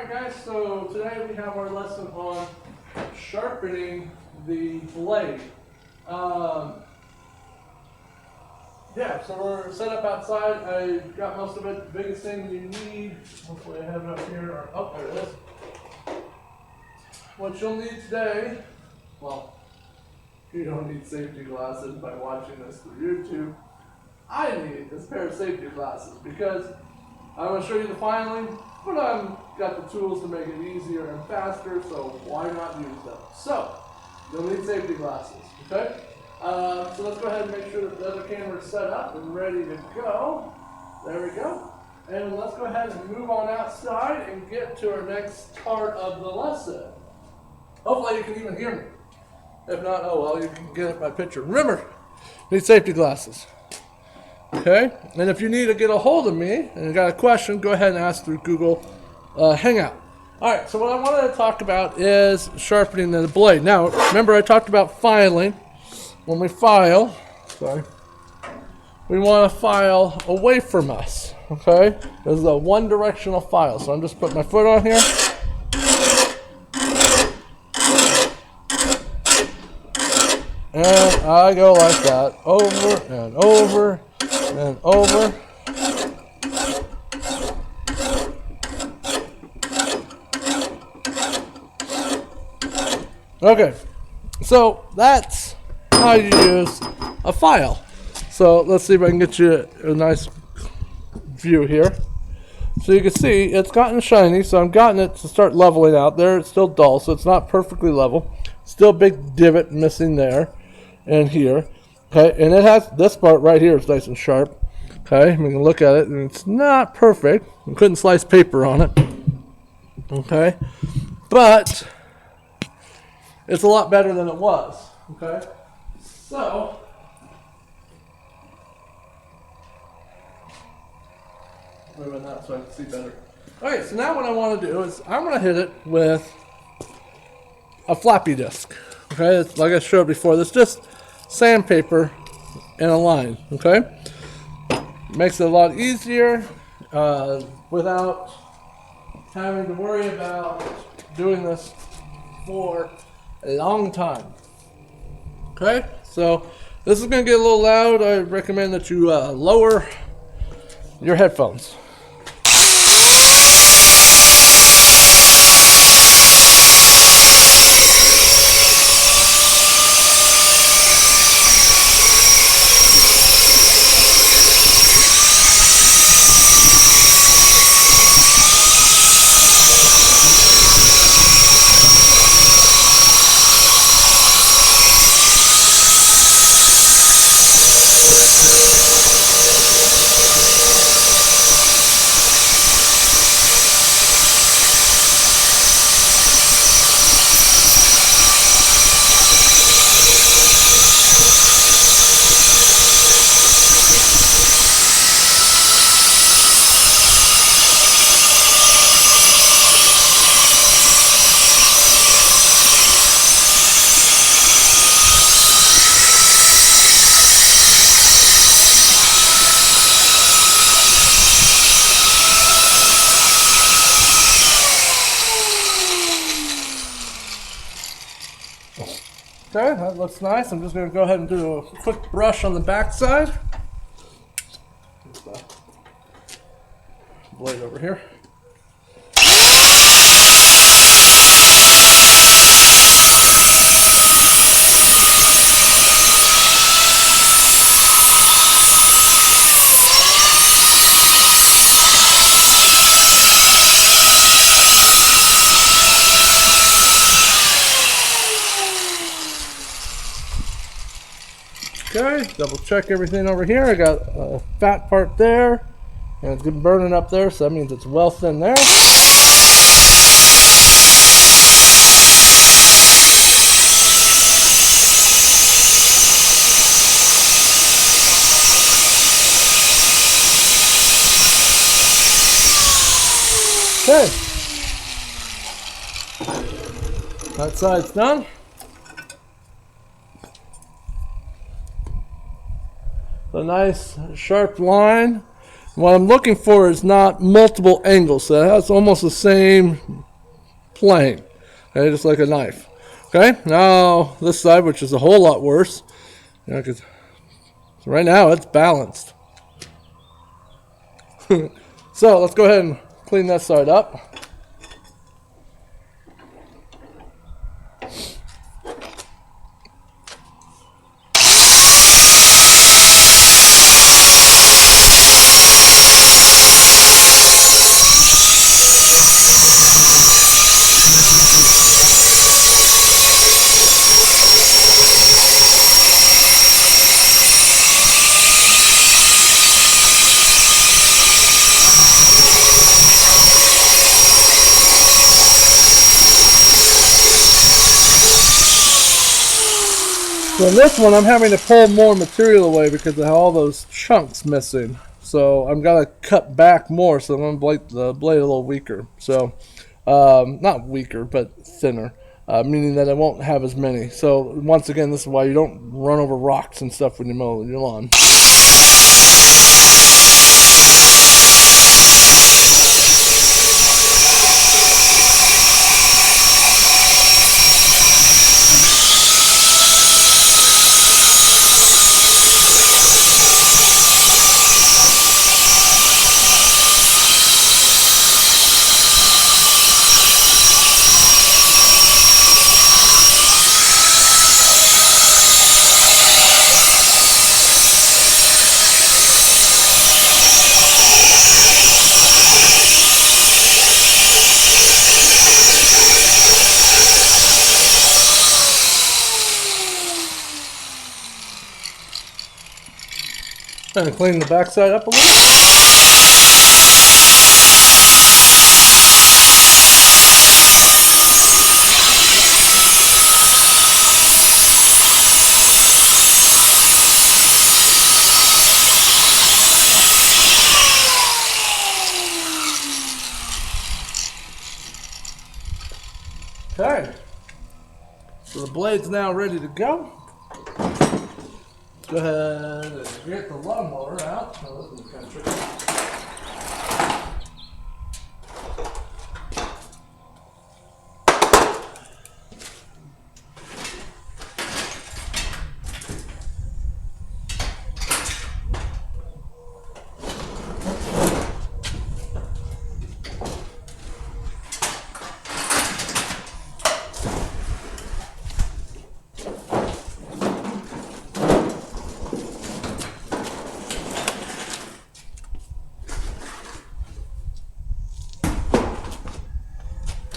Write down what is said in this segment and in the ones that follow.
Alright guys, so today we have our lesson on sharpening the blade. Yeah, so we're set up outside. I got most of it. The biggest thing you need, hopefully I have it up here, or, oh, there it is. What you'll need today, well, you don't need safety glasses by watching this through YouTube. I need this pair of safety glasses because I'm going to show you the filing, but I've got the tools to make it easier and faster, so why not use them? So, you'll need safety glasses, okay? So let's go ahead and make sure that the other camera is set up and ready to go. There we go. And let's go ahead and move on outside and get to our next part of the lesson. Hopefully you can even hear me. If not, oh well, you can get my picture. Remember, you need safety glasses. Okay? And if you need to get a hold of me and you got a question, go ahead and ask through Google Hangout. Alright, so what I wanted to talk about is sharpening the blade. Now, remember I talked about filing. When we file, we want to file away from us, okay? This is a one-directional file, so I'm just putting my foot on here. And I go like that, over and over and over. Okay, so that's how you use a file. So let's see if I can get you a nice view here. So you can see it's gotten shiny, so I'm gotten it to start leveling out. There it's still dull, so it's not perfectly level. Still a big divot missing there and here. Okay, and it has this part right here is nice and sharp. Okay, we can look at it and it's not perfect. We couldn't slice paper on it. Okay, but it's a lot better than it was. Okay. So, move that so I can see better. Alright, so now what I want to do is I'm going to hit it with a floppy disk. Okay, it's like I showed before. It's just sandpaper and a line. Okay, makes it a lot easier without having to worry about doing this for a long time. Okay, so this is going to get a little loud. I recommend that you lower your headphones. Okay, that looks nice. I'm just going to go ahead and do a quick brush on the back side. Blade over here. Okay, double check everything over here. I got a fat part there, and it's been burning up there, so that means it's well thin there. Okay, that side's done. A nice sharp line What I'm looking for is not multiple angles. So it has almost the same plane. Okay, just like a knife. Okay, now this side, which is a whole lot worse. You know, 'cause right now it's balanced. So let's go ahead and clean that side up. So in this one, I'm having to pull more material away because of all those chunks missing. So I'm gonna cut back more, so I'm gonna make the blade a little weaker. So not weaker, but thinner, meaning that I won't have as many. So once again, this is why you don't run over rocks and stuff when you mow your lawn. Kind of clean the backside up a little. Okay, so the blade's now ready to go. Let's go ahead and get the lawnmower out. Oh, this one's kind of tricky.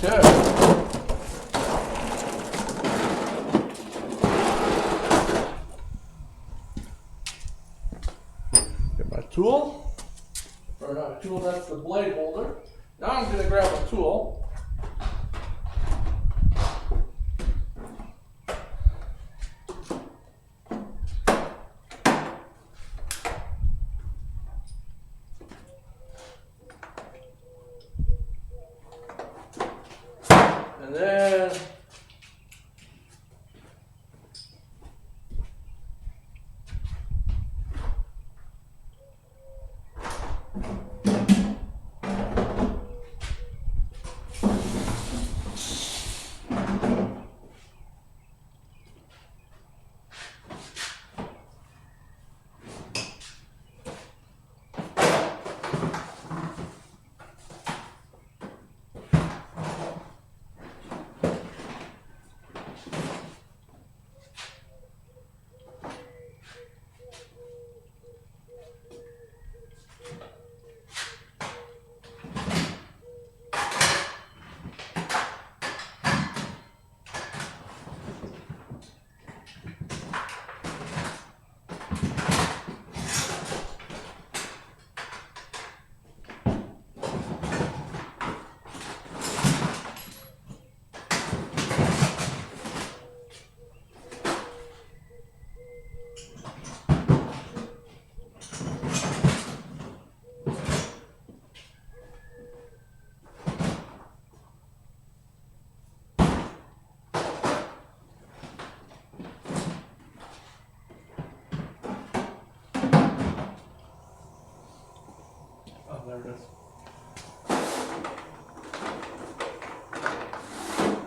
Okay. Get my tool. Or not a tool, that's the blade holder. Now I'm going to grab a tool. And then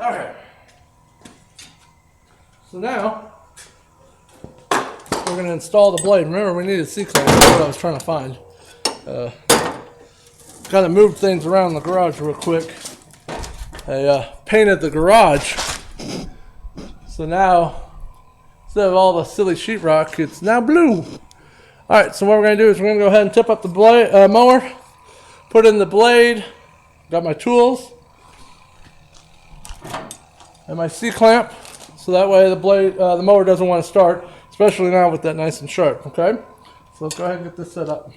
Okay. So now we're going to install the blade. Remember, we need a C-clamp. That's what I was trying to find. Kind of moved things around the garage real quick. I painted the garage. So now, instead of all the silly sheetrock, it's now blue. Alright, so what we're going to do is we're going to go ahead and tip up the blade, mower, put in the blade, got my tools, and my C-clamp, so that way the mower doesn't want to start, especially now with that nice and sharp, okay? So let's go ahead and get this set up.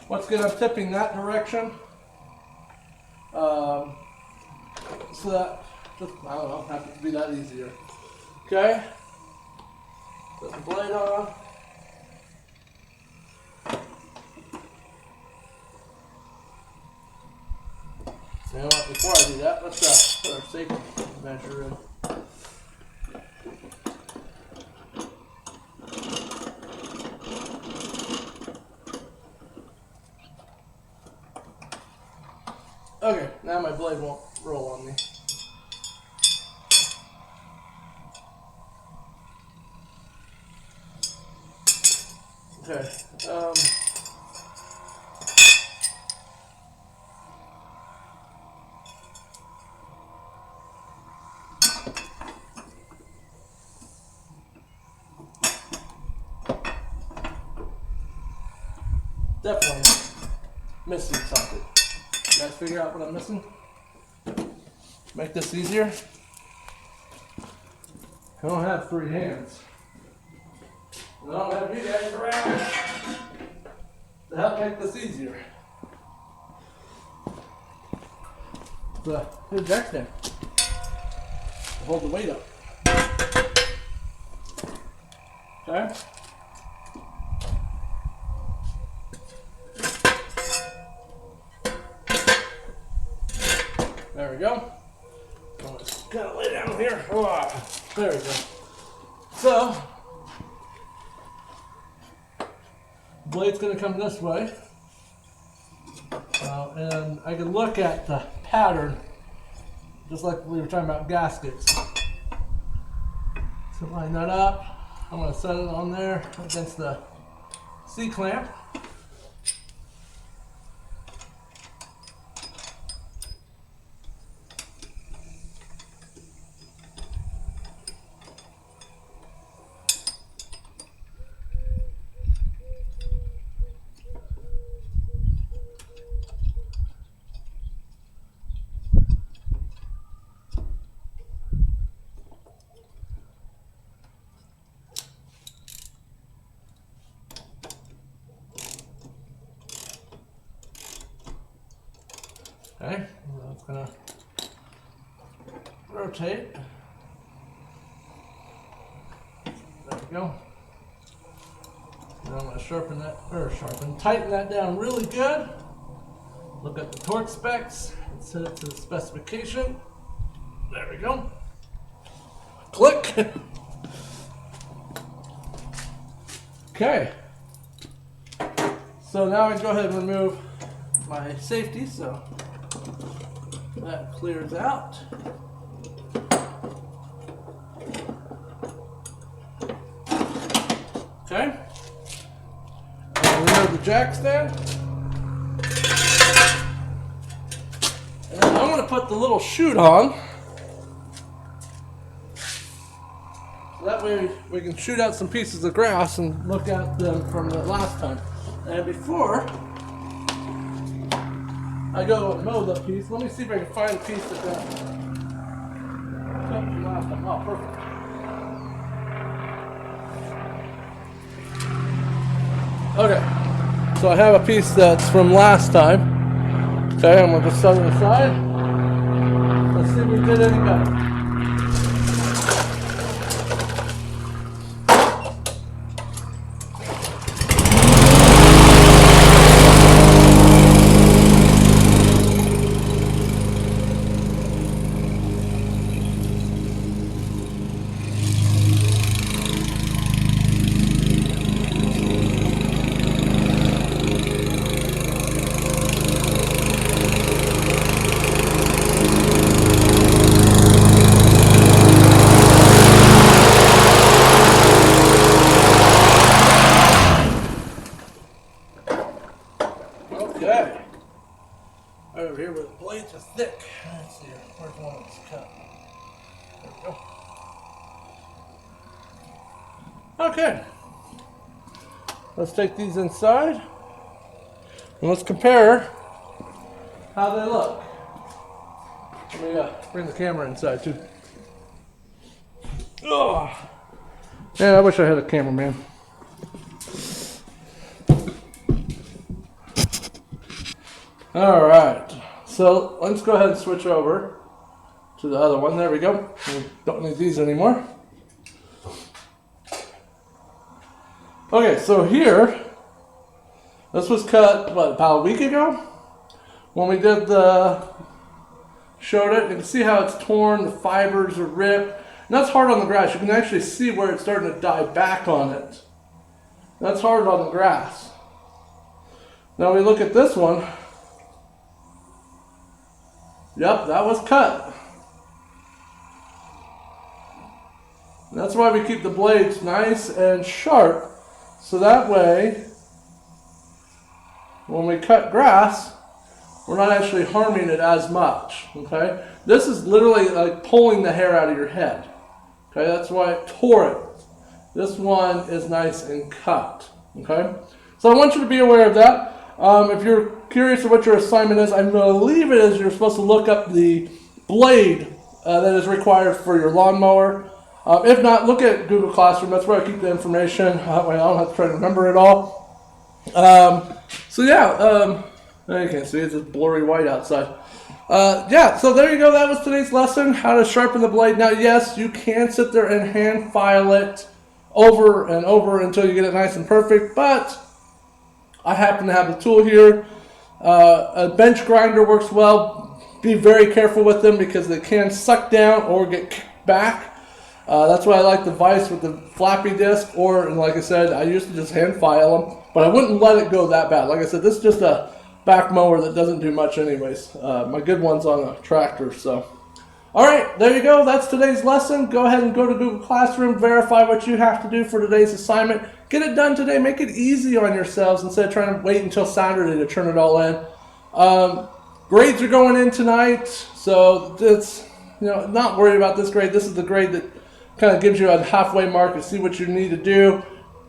Once again, I'm tipping that direction, so that, just, I don't know, happens to be that easier. Okay, put the blade on. You know what, before I do that, let's put our safety measure in. Okay, now my blade won't roll on me. Okay, definitely missing something. You guys figure out what I'm missing? Make this easier. I don't have 3 hands. I don't have you guys around to help make this easier. So, here's Jack's thing. Hold the weight up. Okay? There we go. I'll just kind of lay down here. Oh, there we go. So, blade's going to come this way, and I can look at the pattern just like we were talking about gaskets. So line that up. I'm going to set it on there against the C-clamp. Okay, so it's gonna rotate. There we go. Now I'm gonna tighten that down really good. Look at the torque specs and set it to the specification. There we go. Click. Okay. So now I can go ahead and remove my safety, so that clears out. Okay. Remove the jack stand. And I'm going to put the little chute on. So that way we can shoot out some pieces of grass and look at them from the last time. And before I go and mow that piece, let me see if I can find a piece that got cut from last time. Oh, perfect. Okay, so I have a piece that's from last time. Okay, I'm going to set it aside. Let's see if we did any better. Okay. Right over here where the blades are thick. Let's see, where's one that's cut? There we go. Okay. Let's take these inside and let's compare how they look. Let me bring the camera inside too. Ugh. Man, I wish I had a cameraman. All right, so let's go ahead and switch over to the other one. There we go. We don't need these anymore. Okay, so here, this was cut, what, about a week ago? When we did showed it, you can see how it's torn, the fibers are ripped. And that's hard on the grass. You can actually see where it's starting to die back on it. That's hard on the grass. Now we look at this one. Yep, that was cut. And that's why we keep the blades nice and sharp. So that way, when we cut grass, we're not actually harming it as much. Okay? This is literally like pulling the hair out of your head. Okay, that's why it tore it. This one is nice and cut. Okay? So I want you to be aware of that. If you're curious of what your assignment is, I believe it is you're supposed to look up the blade that is required for your lawnmower. If not, look at Google Classroom. That's where I keep the information. That way I don't have to try to remember it all. So yeah, you can't see, it's just blurry white outside. Yeah, so there you go. That was today's lesson, how to sharpen the blade. Now, yes, you can sit there and hand file it over and over until you get it nice and perfect, but I happen to have the tool here. A bench grinder works well. Be very careful with them because they can suck down or get kicked back. That's why I like the vise with the flappy disc, or, and like I said, I used to just hand file them, but I wouldn't let it go that bad. Like I said, this is just a back mower that doesn't do much anyways. My good one's on a tractor, so. All right, there you go. That's today's lesson. Go ahead and go to Google Classroom, verify what you have to do for today's assignment. Get it done today. Make it easy on yourselves instead of trying to wait until Saturday to turn it all in. Grades are going in tonight, so it's, not worried about this grade. This is the grade that kind of gives you a halfway mark to see what you need to do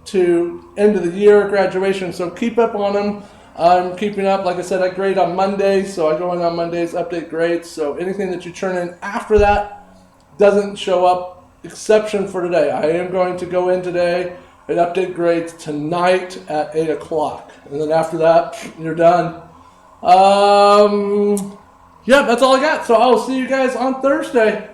to end of the year graduation. So keep up on them. I'm keeping up. Like I said, I grade on Mondays, so I go in on Mondays, update grades. So anything that you turn in after that doesn't show up. Exception for today. I am going to go in today and update grades tonight at 8 o'clock. And then after that, you're done. Yeah, that's all I got. So I'll see you guys on Thursday.